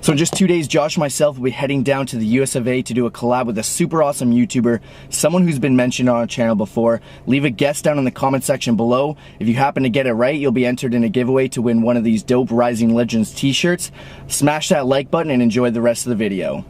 So in just 2 days, Josh and myself will be heading down to the US of A to do a collab with a super awesome YouTuber, someone who's been mentioned on our channel before. Leave a guess down in the comment section below. If you happen to get it right, you'll be entered in a giveaway to win one of these dope Rising Legends t-shirts. Smash that like button and enjoy the rest of the video.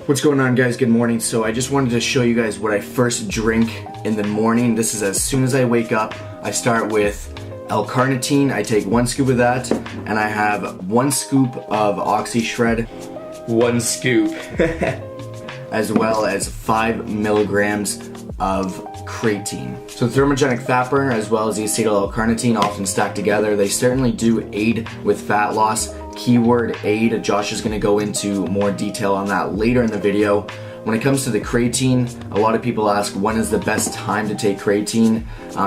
What's going on, guys? Good morning. So I just wanted to show you guys what I first drink in the morning. This is as soon as I wake up. I start with L-carnitine. I take 1 scoop of that, and I have 1 scoop of OxyShred. 1 scoop. As well as 5 milligrams of creatine. So thermogenic fat burner as well as the acetyl L-carnitine often stacked together. They certainly do aid with fat loss. Keyword aid. Josh is going to go into more detail on that later in the video. When it comes to the creatine, a lot of people ask when is the best time to take creatine.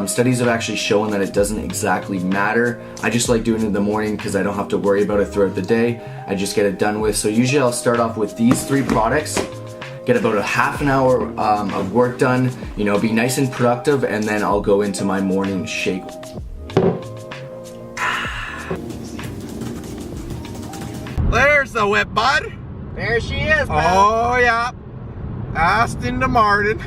Studies have actually shown that it doesn't exactly matter. I just like doing it in the morning because I don't have to worry about it throughout the day. I just get it done with. So usually I'll start off with these 3 products, get about a half an hour of work done, you know, be nice and productive, and then I'll go into my morning shake. There's the whip, bud. There she is, man. Oh, yeah. Aston to Martin.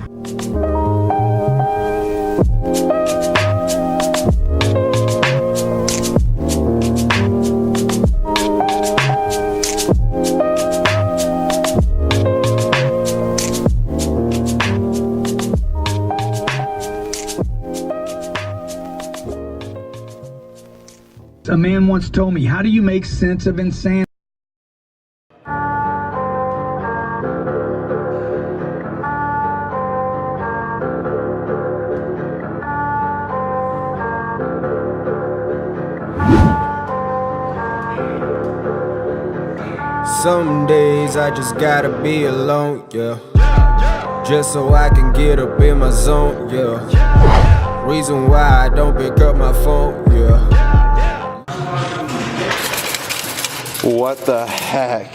A man once told me, how do you make sense of insanity? Some days I just gotta be alone, yeah. Just so I can get up in my zone, yeah. Reason why I don't pick up my phone, yeah. What the heck?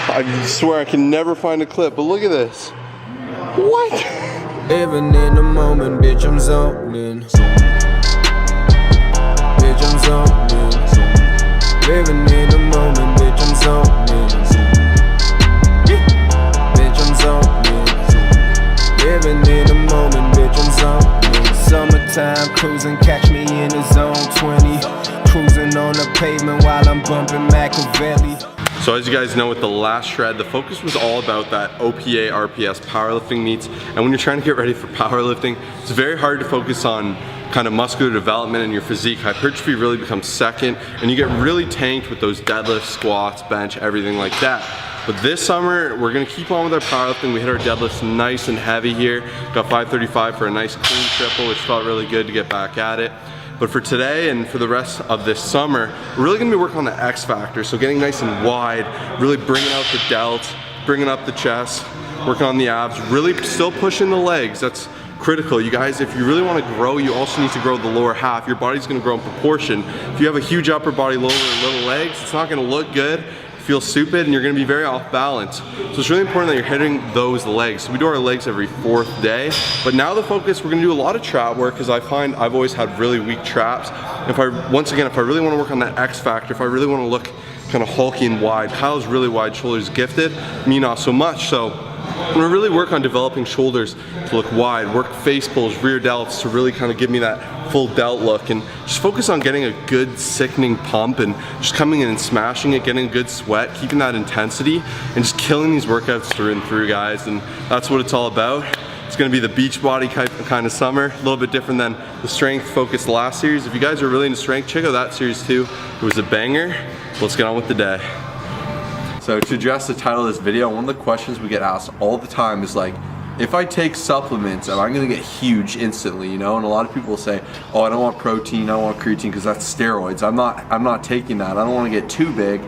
I swear I can never find a clip, but look at this. What? Living in the moment, bitch, I'm zoning. Bitch, I'm zoning. Living in the moment, bitch, I'm zoning. Bitch, I'm zoning. Living in the moment, bitch, I'm zoning. Summertime cruising, catch me in the zone 20. Cruising on the pavement while I'm bumping Machiavelli. So as you guys know, with the last shred, the focus was all about that OPA, RPS powerlifting meets. And when you're trying to get ready for powerlifting, it's very hard to focus on kind of muscular development and your physique. Hypertrophy really becomes second, and you get really tanked with those deadlifts, squats, bench, everything like that. But this summer, we're gonna keep on with our powerlifting. We hit our deadlifts nice and heavy here. Got 535 for a nice clean triple, which felt really good to get back at it. But for today and for the rest of this summer, we're really gonna be working on the X factor. So getting nice and wide, really bringing out the delts, bringing up the chest, working on the abs, really still pushing the legs. That's critical. You guys, if you really want to grow, you also need to grow the lower half. Your body's going to grow in proportion. If you have a huge upper body, lower little legs, it's not going to look good, feel stupid, and you're going to be very off balance. So it's really important that you're hitting those legs. So we do our legs every 4th day, but now the focus, we're going to do a lot of trap work because I find I've always had really weak traps. If I really want to work on that X factor, if I really want to look kind of hulky and wide, Kyle's really wide shoulders gifted, me not so much. So I'm gonna really work on developing shoulders to look wide, work face pulls, rear delts to really kind of give me that full delt look, and just focus on getting a good sickening pump and just coming in and smashing it, getting a good sweat, keeping that intensity, and just killing these workouts through and through, guys. And that's what it's all about. It's gonna be the beach body kind of summer, a little bit different than the strength focused last series. If you guys are really into strength, check out that series too. It was a banger. Let's get on with the day. So to address the title of this video, one of the questions we get asked all the time is like, if I take supplements, am I gonna get huge instantly, you know? And a lot of people will say, oh, I don't want protein, I don't want creatine because that's steroids. I'm not taking that. I don't wanna get too big.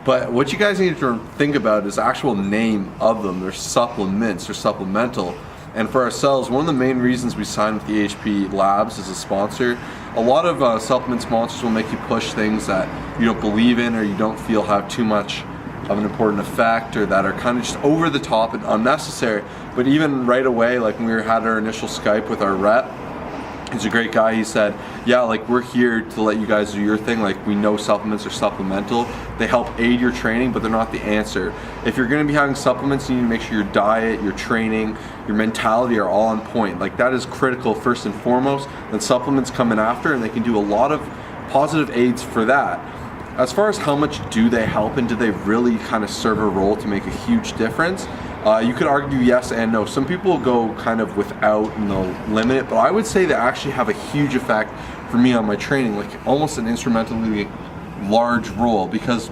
But what you guys need to think about is the actual name of them. They're supplements, they're supplemental. And for ourselves, one of the main reasons we signed with the AHP Labs as a sponsor, a lot of supplement sponsors will make you push things that you don't believe in or you don't feel have too much of an important effect or that are kind of just over the top and unnecessary. But even right away, like when we had our initial Skype with our rep, he's a great guy. He said, yeah, like we're here to let you guys do your thing. Like we know supplements are supplemental. They help aid your training, but they're not the answer. If you're gonna be having supplements, you need to make sure your diet, your training, your mentality are all on point. Like that is critical first and foremost. Then supplements come in after, and they can do a lot of positive aids for that. As far as how much do they help and do they really kind of serve a role to make a huge difference, you could argue yes and no. Some people go kind of without and they'll limit it, but I would say they actually have a huge effect for me on my training, like almost an instrumentally large role, because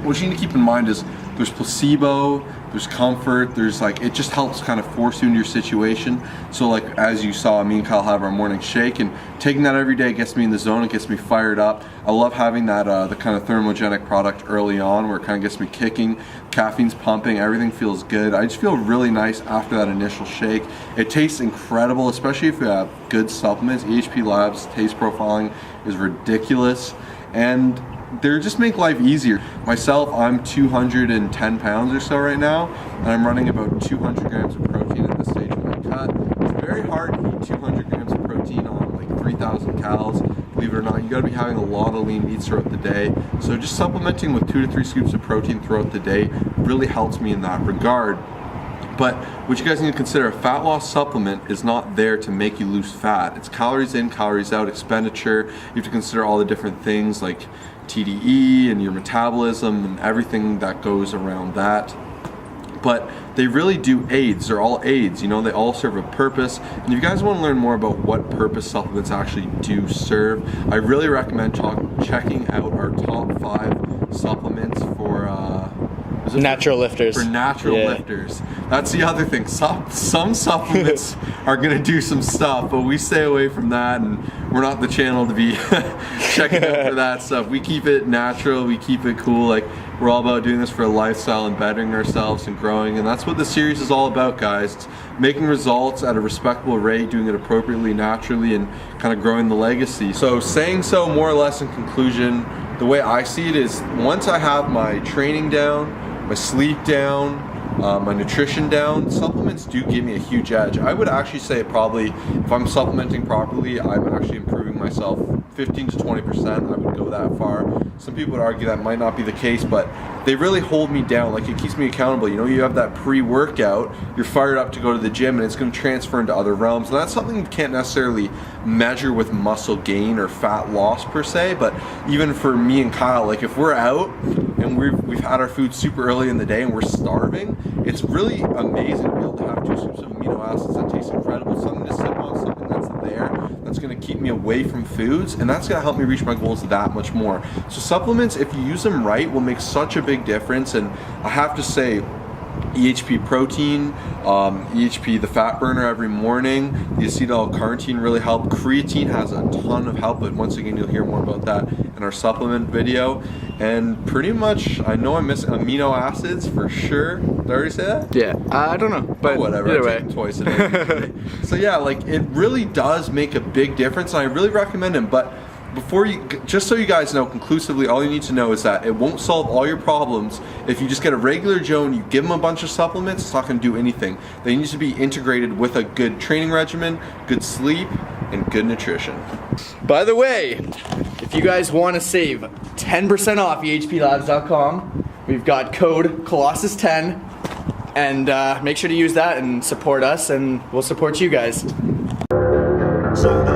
what you need to keep in mind is there's placebo, there's comfort, there's like, it just helps kind of force you into your situation. So like as you saw me and Kyle have our morning shake, and taking that every day gets me in the zone, it gets me fired up. I love having that the kind of thermogenic product early on where it kind of gets me kicking, caffeine's pumping, everything feels good. I just feel really nice after that initial shake. It tastes incredible, especially if you have good supplements. EHP Labs taste profiling is ridiculous, and they just make life easier. Myself, I'm 210 pounds or so right now, and I'm running about 200 grams of protein at this stage of my cut. It's very hard to eat 200 grams of protein on like 3,000 calories. Believe it or not, you gotta be having a lot of lean meats throughout the day. So just supplementing with 2 to 3 scoops of protein throughout the day really helps me in that regard. But what you guys need to consider, a fat loss supplement is not there to make you lose fat. It's calories in, calories out expenditure. You have to consider all the different things like TDE and your metabolism and everything that goes around that. But they really do aids. They're all aids, you know, they all serve a purpose. And if you guys want to learn more about what purpose supplements actually do serve, I really recommend checking out our top 5 supplements for Natural lifters. For natural lifters. That's the other thing. Some supplements are going to do some stuff, but we stay away from that, and we're not the channel to be checking out for that stuff. We keep it natural. We keep it cool. Like, we're all about doing this for a lifestyle and bettering ourselves and growing, and that's what the series is all about, guys. It's making results at a respectable rate, doing it appropriately, naturally, and kind of growing the legacy. So saying so more or less in conclusion, the way I see it is once I have my training down, my sleep down, my nutrition down, supplements do give me a huge edge. I would actually say probably if I'm supplementing properly, I'm actually improving myself 15 to 20%. I would go that far. Some people would argue that might not be the case, but they really hold me down. Like, it keeps me accountable. You know, you have that pre-workout, you're fired up to go to the gym, and it's going to transfer into other realms. And that's something you can't necessarily measure with muscle gain or fat loss per se, but even for me and Kyle, like if we're out and we've had our food super early in the day and we're starving, it's really amazing to be able to have 2 scoops of amino acids that taste incredible, something to sip on, something that's there, that's going to keep me away from foods, and that's going to help me reach my goals that much more. So supplements, if you use them right, will make such a big difference. And I have to say, EHP protein, EHP the fat burner every morning, the acetyl L-carnitine really help. Creatine has a ton of help, but once again you'll hear more about that in our supplement video. And pretty much, I know I'm missing amino acids for sure. Did I already say that? Yeah, I don't know, but whatever. Either I way. take them twice a day. So yeah, like it really does make a big difference, and I really recommend them. But before you, just so you guys know conclusively, all you need to know is that it won't solve all your problems. If you just get a regular Joe and you give them a bunch of supplements, it's not going to do anything. They need to be integrated with a good training regimen, good sleep, and good nutrition. By the way, if you guys want to save 10% off EHPLabs.com, we've got code Colossus10, and make sure to use that and support us, and we'll support you guys. So